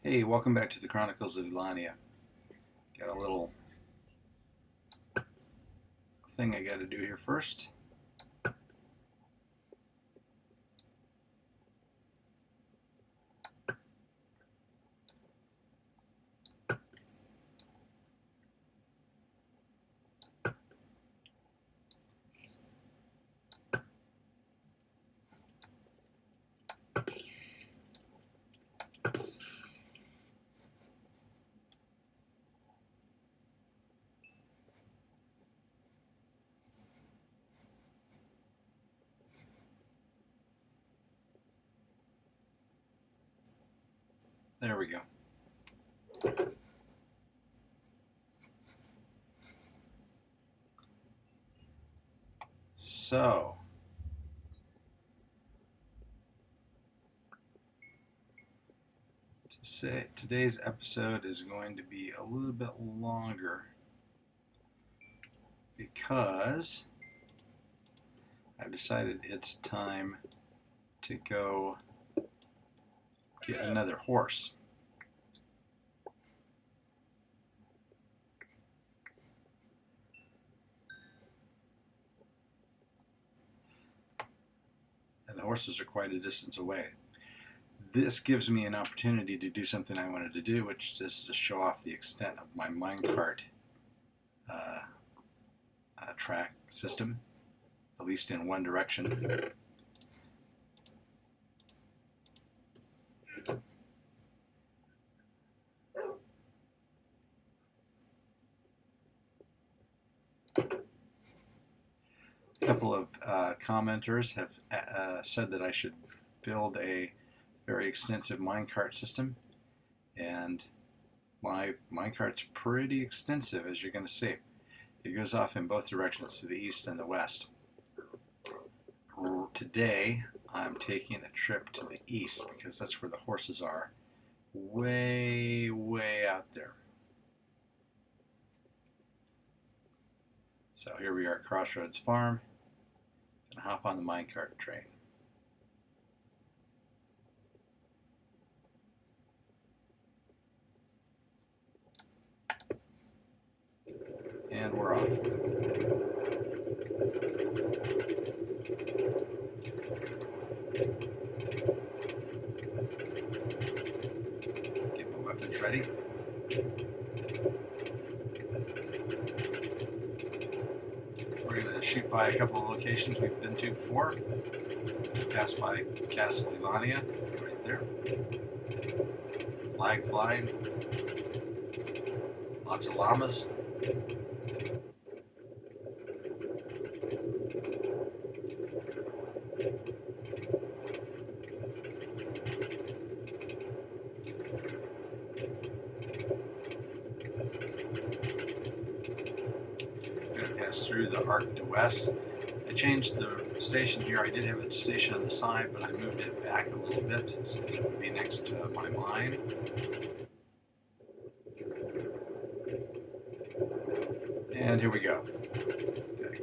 Hey, welcome back to the Chronicles of Elaania. Got a little thing I got to do here first. There we go. So, today's episode is going to be a little bit longer because I've decided it's time to go get another horse. And the horses are quite a distance away. This gives me an opportunity to do something I wanted to do, which is to show off the extent of my minecart track system, at least in one direction. A couple of commenters have said that I should build a very extensive minecart system, and my minecart's pretty extensive, as you're going to see. It goes off in both directions, to the east and the west. Today I'm taking a trip to the east because that's where the horses are, way out there. So here we are at Crossroads Farm, and hop on the minecart train. And we're off. Get my weapons ready. We're going to shoot by a couple of locations we've been to before. Pass by Castle Elaania, right there. Flag flying. Lots of llamas. Through the Arc de West. I changed the station here. I did have a station on the side, but I moved it back a little bit so that it would be next to my mine. And here we go.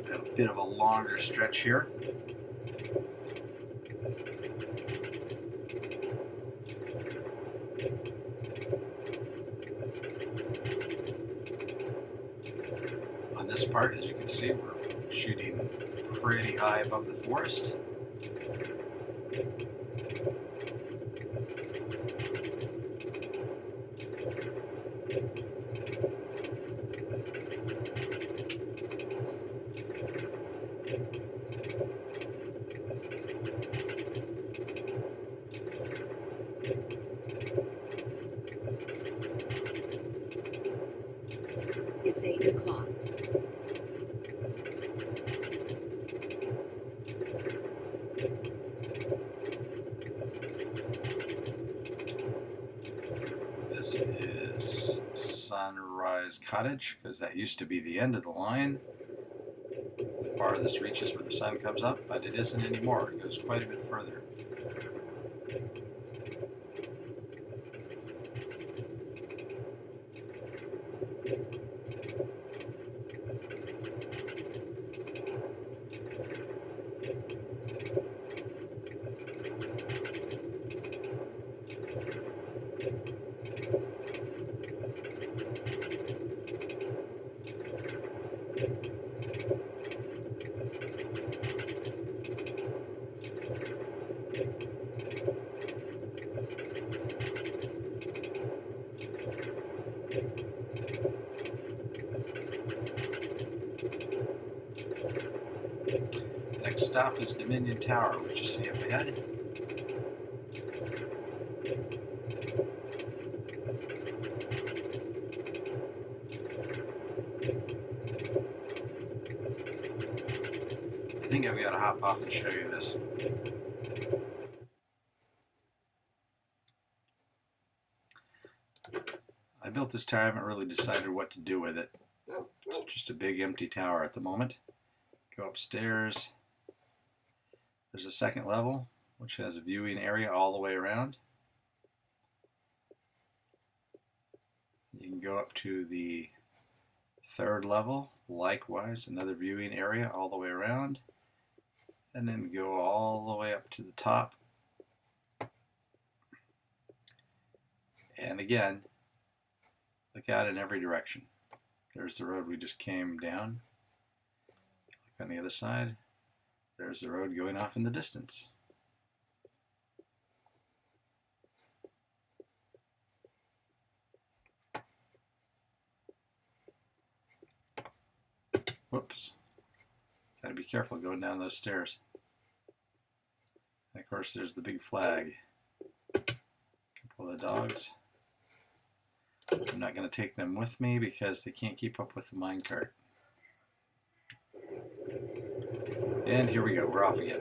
Got a bit of a longer stretch here. On this part, as you can see, we're shooting pretty high above the forest. It's 8 o'clock. This is Sunrise Cottage, because that used to be the end of the line. The farthest reaches where the sun comes up, but it isn't anymore. It goes quite a bit further. stop is Dominion Tower, which you see up ahead. I think I've got to hop off and show you this. I built this tower. I haven't really decided what to do with it. It's just a big empty tower at the moment. Go upstairs. There's a second level, which has a viewing area all the way around. You can go up to the third level, likewise, another viewing area all the way around. And then go all the way up to the top. And again, look out in every direction. There's the road we just came down. Look on the other side. There's the road going off in the distance. Whoops. Gotta be careful going down those stairs. And of course there's the big flag. A couple of the dogs. I'm not going to take them with me because they can't keep up with the minecart. And here we go, we're off again.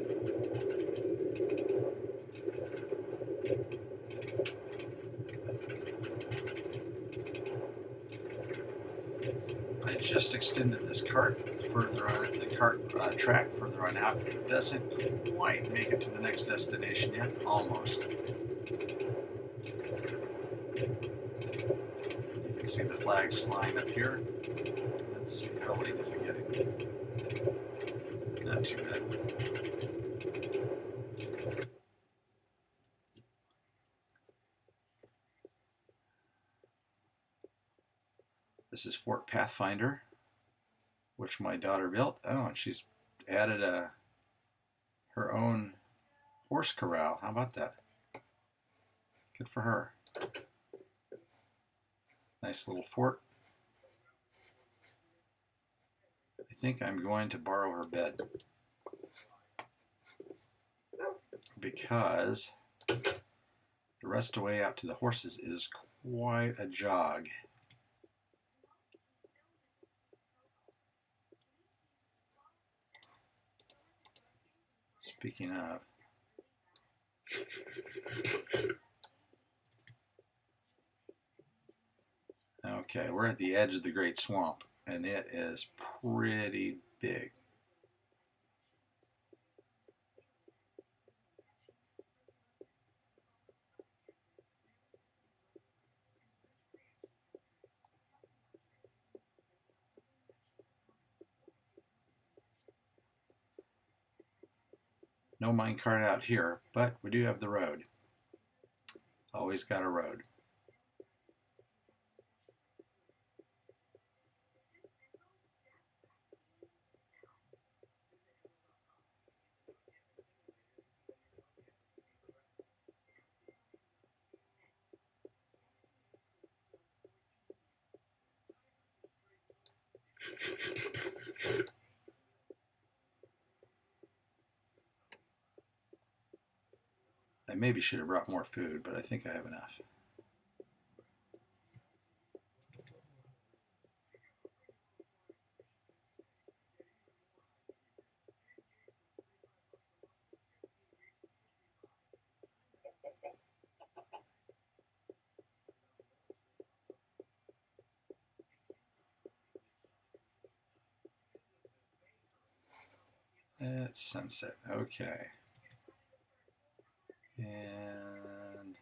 I just extended this cart further on, the cart track further on out. It doesn't quite make it to the next destination yet, almost. You can see the flags flying up here. Let's see, how late is it getting? Not too bad. This is Fort Pathfinder, which my daughter built. Oh, and she's added her own horse corral. How about that? Good for her. Nice little fort. I think I'm going to borrow her bed because the rest of the way out to the horses is quite a jog. Speaking of, okay, we're at the edge of the Great Swamp, and it is pretty big. No minecart out here, but we do have the road. Always got a road. I maybe should have brought more food, but I think I have enough. It's sunset. Okay. And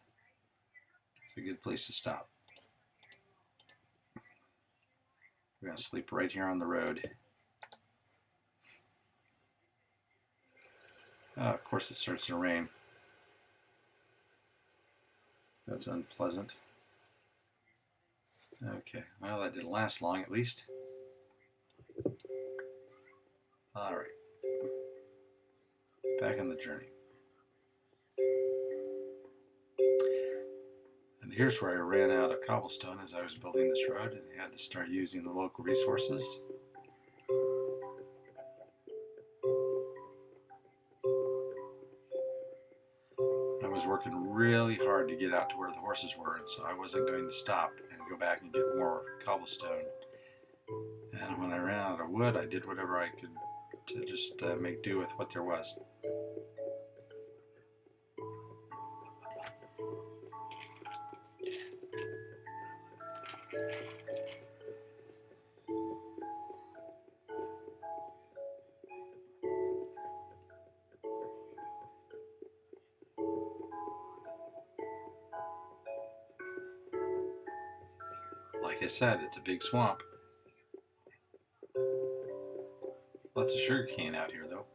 it's a good place to stop. We're going to sleep right here on the road. Oh, of course it starts to rain. That's unpleasant. Okay, well that didn't last long at least. Alright. Back on the journey. And here's where I ran out of cobblestone as I was building this road, and I had to start using the local resources. was working really hard to get out to where the horses were, and so I wasn't going to stop and go back and get more cobblestone. And when I ran out of wood, I did whatever I could to just make do with what there was. Like I said, it's a big swamp. Lots of sugarcane out here, though.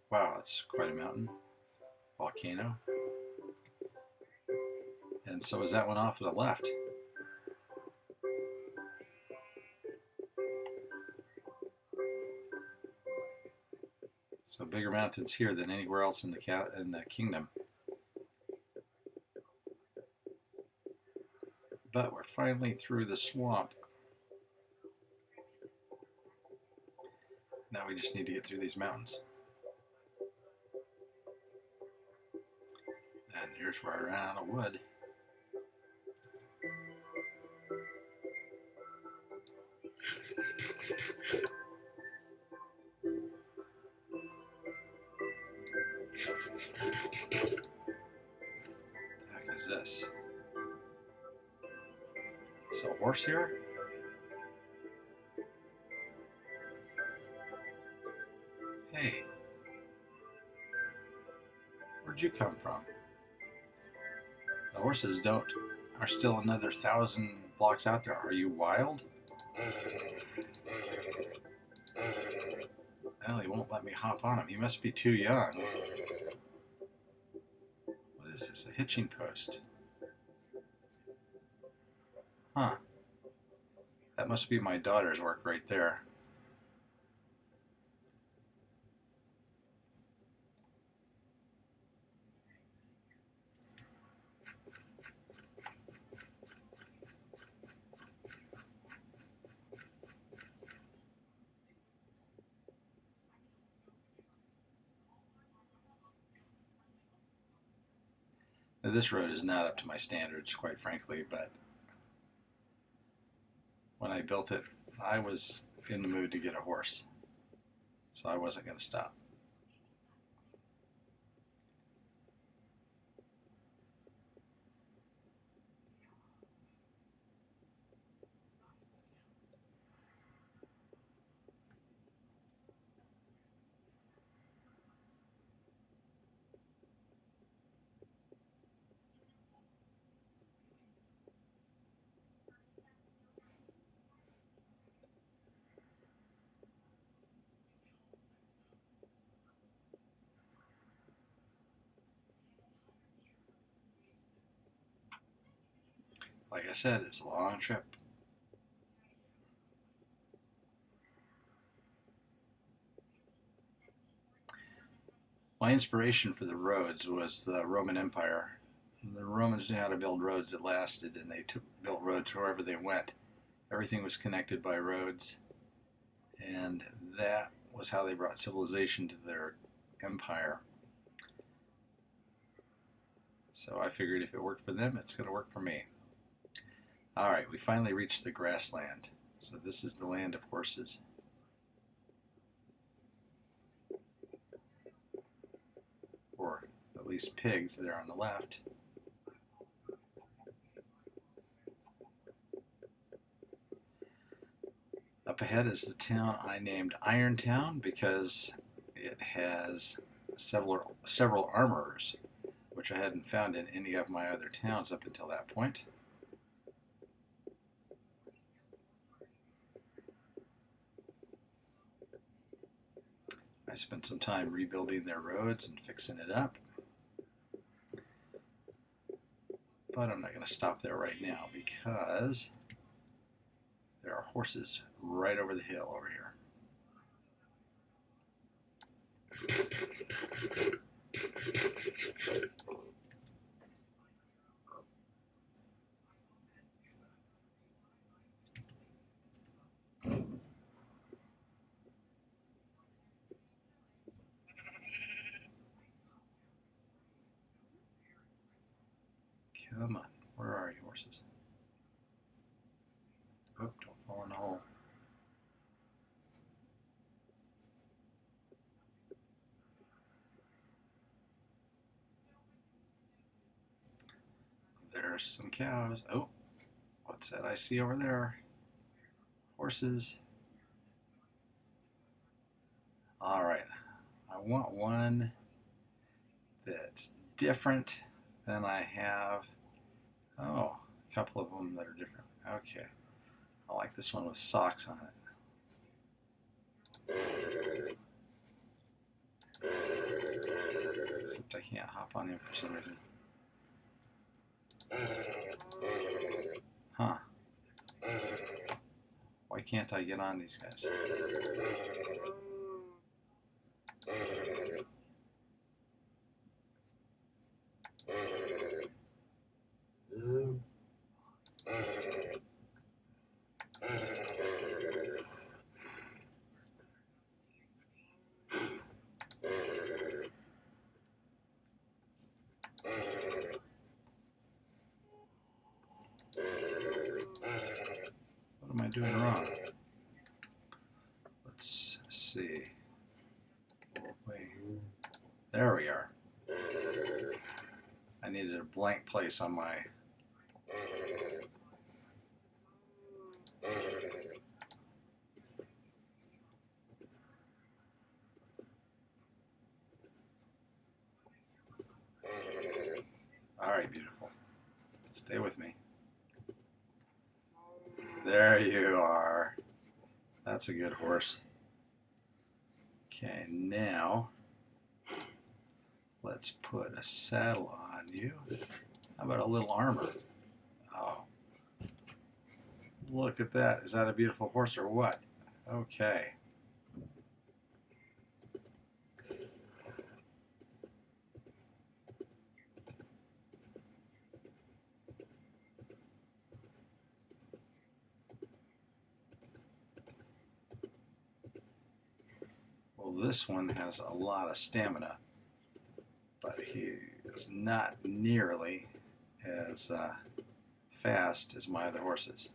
Wow, that's quite a mountain. Volcano. And so is that one off to the left. So bigger mountains here than anywhere else in the kingdom. But we're finally through the swamp. Now we just need to get through these mountains. And here's where I ran out of wood. What the heck is this? Is there a horse here? Hey, where'd you come from? The horses are still another 1,000 blocks out there. Are you wild? Well, he won't let me hop on him. He must be too young. What is this? A hitching post? Huh. That must be my daughter's work right there. Now, this road is not up to my standards, quite frankly, but when I built it, I was in the mood to get a horse, so I wasn't going to stop. Like I said, it's a long trip. My inspiration for the roads was the Roman Empire. The Romans knew how to build roads that lasted, and they built roads wherever they went. Everything was connected by roads, and that was how they brought civilization to their empire. So I figured if it worked for them, it's going to work for me. All right, we finally reached the grassland. So this is the land of horses. Or at least pigs there on the left. Up ahead is the town I named Irontown because it has several armorers, which I hadn't found in any of my other towns up until that point. I spent some time rebuilding their roads and fixing it up. But I'm not going to stop there right now because there are horses right over the hill over here. Come on, where are you, horses? Oh, don't fall in the hole. There's some cows. Oh, what's that I see over there? Horses. All right, I want one that's different than I have. Oh, a couple of them that are different. Okay, I like this one with socks on it. Except I can't hop on him for some reason. Huh. Why can't I get on these guys? What am I doing wrong? Let's see. Wait. There we are. I needed a blank place on my... Alright, beautiful. Stay with me. There you are. That's a good horse. Okay, now let's put a saddle on you. How about a little armor? Oh, look at that. Is that a beautiful horse or what? Okay. Well, this one has a lot of stamina, but he is not nearly as fast as my other horses.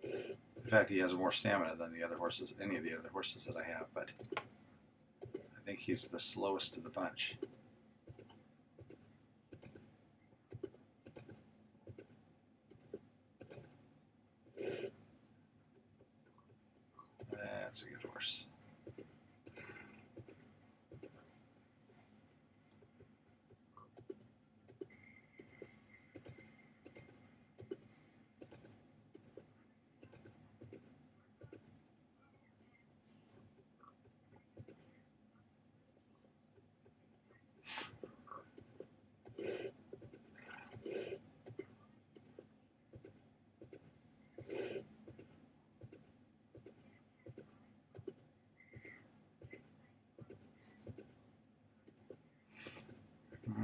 In fact, he has more stamina than the other horses, any of the other horses that I have, but I think he's the slowest of the bunch. That's a good horse.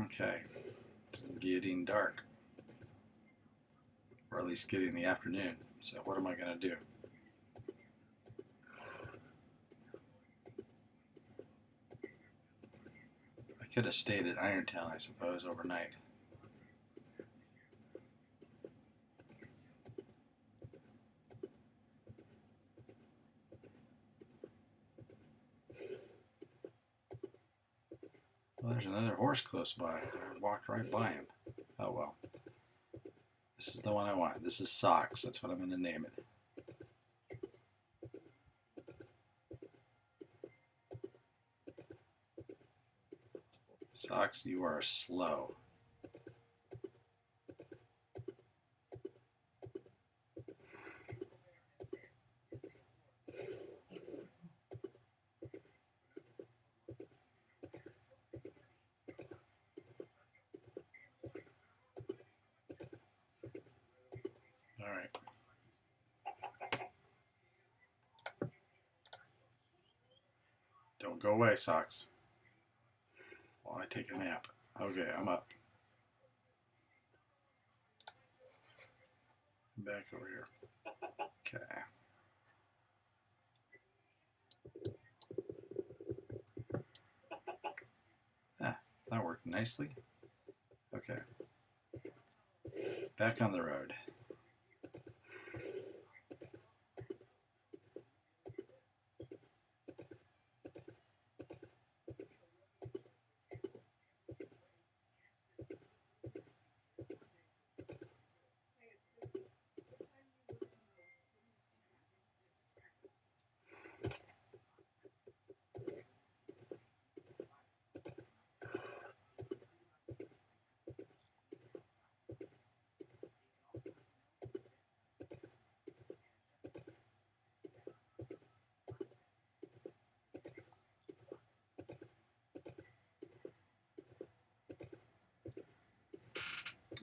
Okay, it's getting dark, or at least getting the afternoon, so what am I going to do? I could have stayed at Irontown, I suppose, overnight. Well, there's another horse close by. I walked right by him. Oh well. This is the one I want. This is Socks. That's what I'm going to name it. Socks, you are slow. go away, socks. While I take a nap. Okay, I'm up. Back over here. Okay. Ah, that worked nicely. Okay. Back on the road.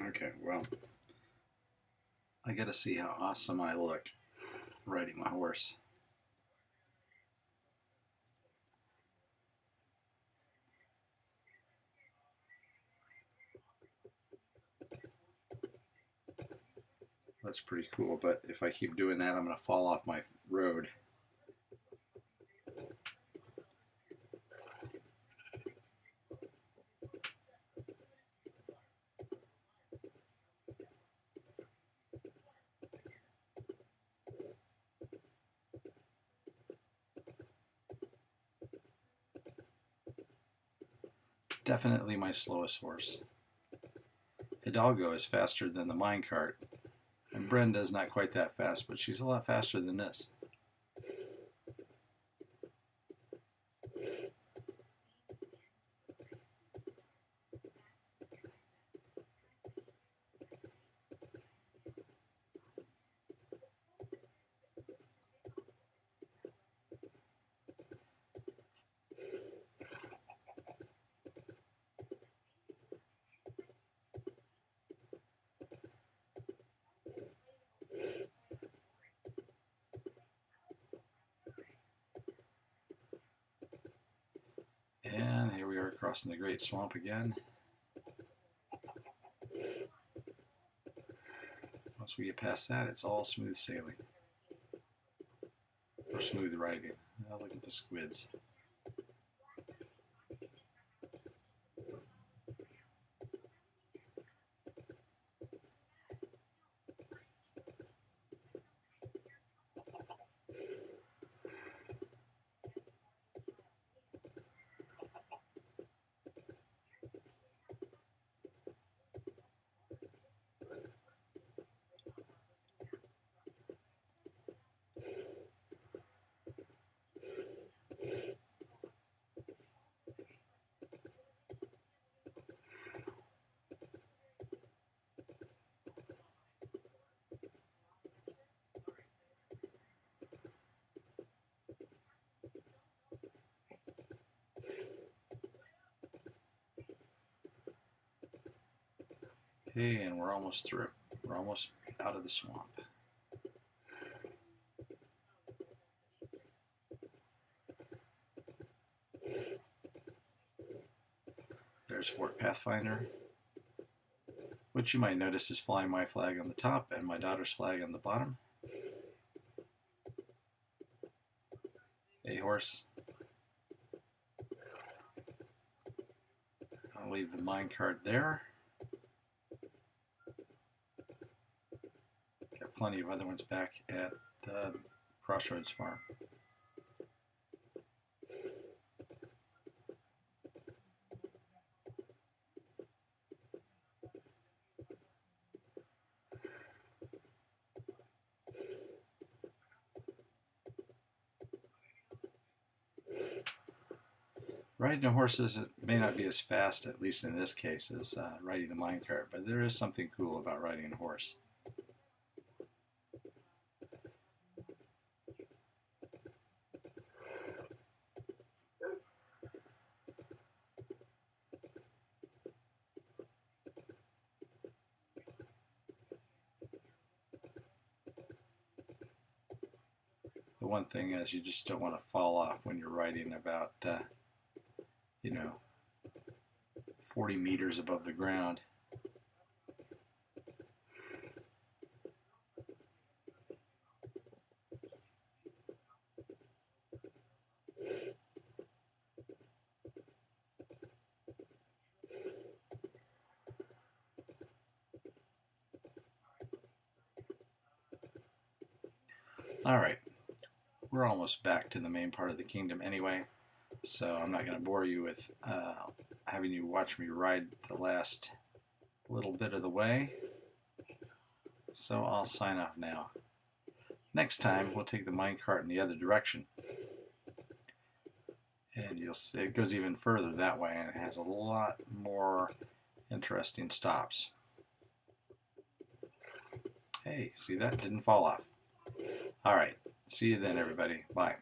Okay, well, I gotta see how awesome I look riding my horse. That's pretty cool, but if I keep doing that, I'm gonna fall off my road. Definitely my slowest horse. Hidalgo is faster than the minecart, and Brenda's not quite that fast, but she's a lot faster than this. And here we are crossing the Great Swamp again. Once we get past that, it's all smooth sailing. Or smooth riding. Now look at the squids. Okay, and we're almost through. We're almost out of the swamp. There's Fort Pathfinder, which you might notice is flying my flag on the top and my daughter's flag on the bottom. Hey, horse. I'll leave the minecart there. Got plenty of other ones back at the Crossroads farm. Riding a horse may not be as fast, at least in this case, as riding the minecart, but there is something cool about riding a horse. The one thing is you just don't want to fall off when you're riding about, you know, 40 meters above the ground. Alright, we're almost back to the main part of the kingdom anyway, so I'm not going to bore you with having you watch me ride the last little bit of the way. So I'll sign off now. Next time we'll take the minecart in the other direction, and you'll see it goes even further that way, and it has a lot more interesting stops. Hey, see that? Didn't fall off. Alright, see you then everybody. Bye.